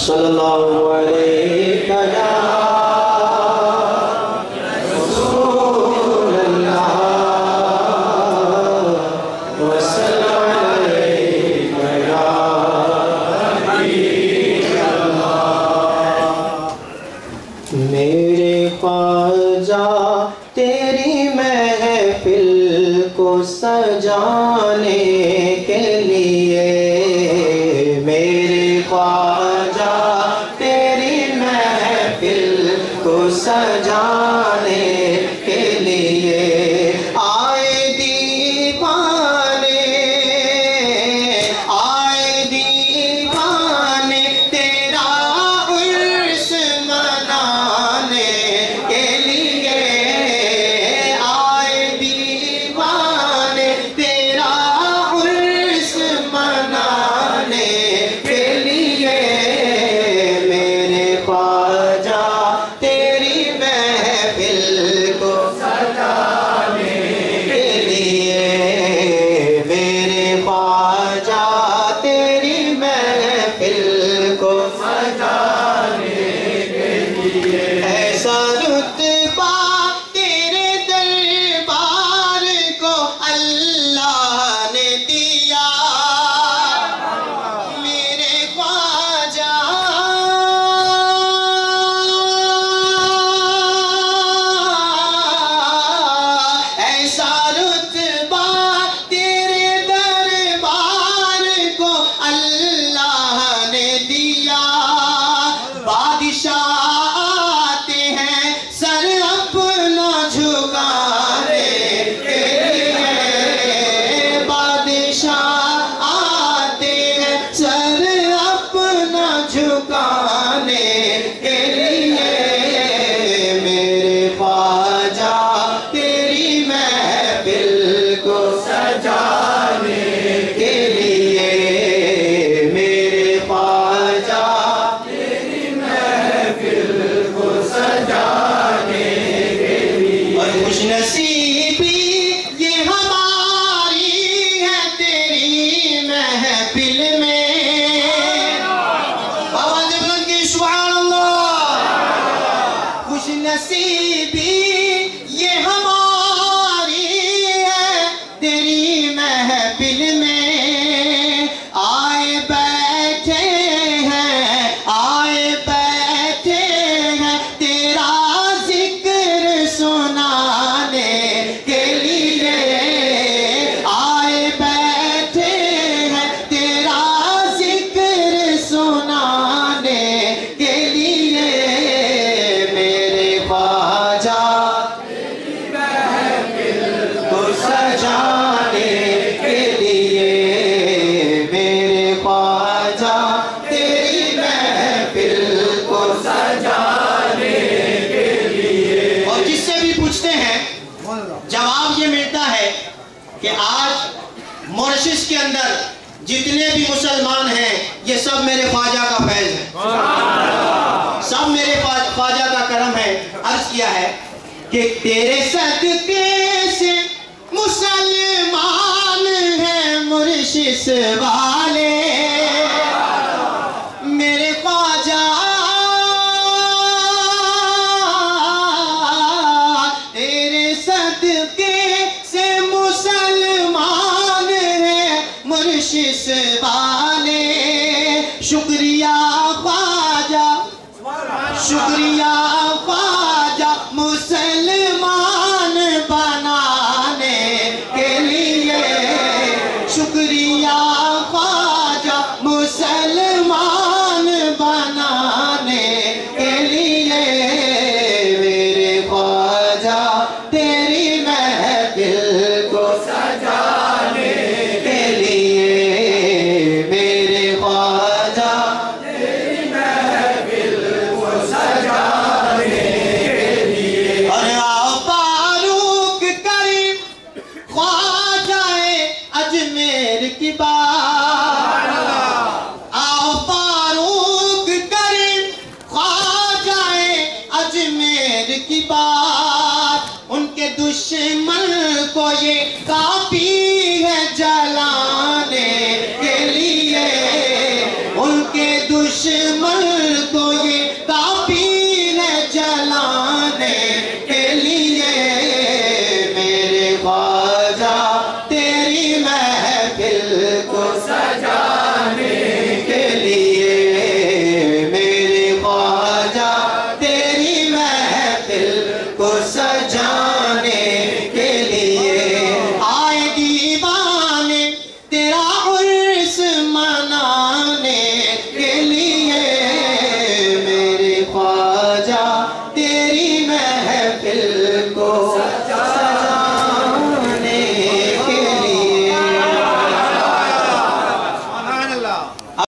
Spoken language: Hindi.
सल्लल्लाहु अलैहि मेरे ख्वाजा तेरी महफिल को सजाने के लिए, मेरे ख्वाजा तेरी महफिल को सजाने के लिए आए दीवाने तेरा उर्स मनाने के लिए, आए दीवाने तेरा उर्स मनाने के लिए, मेरे ख्वाजा तेरी महफिल को सजाने के लिए, मेरे ख्वाजा तेरी महफिल को सजाने के लिए, ऐसा रुतबा तेरे दरबार को अल्लाह ने दिया, मेरे ख्वाजा ऐसा रुतबा तेरे दरबार को अल्लाह ने दिया, बादशाह आते हैं सर अपना झुकाने के लिए, बादशाह आते हैं सर अपना झुकाने के लिए, मेरे ख्वाजा तेरी महफिल को सजाने के लिए, मेरे ख्वाजा तेरी महफिल को सजाने के लिए, और खुशनसीबी ये हमारी है तेरी महफिल में, आवाज़ बुलंद की सुभान अल्लाह, खुशनसीबी ये हमारी है तेरी महफिल में, आए बैठे हैं तेरा जिक्र सुनाने के लिए, आए बैठे हैं तेरा जिक्र सुनाने के लिए, मेरे ख्वाजा तेरी महफिल को सजाने के लिए, मेरे ख्वाजा तेरी महफिल को सजाने के लिए, और जिससे भी पूछते हैं जवाब ये मिलता है कि आज मॉरिशस के अंदर जितने भी मुसलमान हैं ये सब मेरे ख्वाजा का फैज़ है, सब मेरे ख्वाजा का करम है। अर्ज किया है कि तेरे सदके से मुसलमान हैं मॉरिशस वाले, मेरे ख्वाजा तेरे सदके से मुसलमान हैं मॉरिशस वाले, शुक्रिया ख्वाजा, शुक्रिया ख्वाजा मुसलमान बनाने के लिए, शुक्रिया ख्वाजा मुसलमान बनाने के लिए, मेरे ख्वाजा तेरी महफिल को सजाने के लिए, मेरे ख्वाजा तेरी महफिल को सजाने के लिए, और आओ फारूक करीम ख्वाजाए अजमेर की बात, आओ फारूक करीम ख्वाजाए अजमेर की बात, उनके दुश्मन को ये काफी है जलाने के लिए, उनके दुश्मन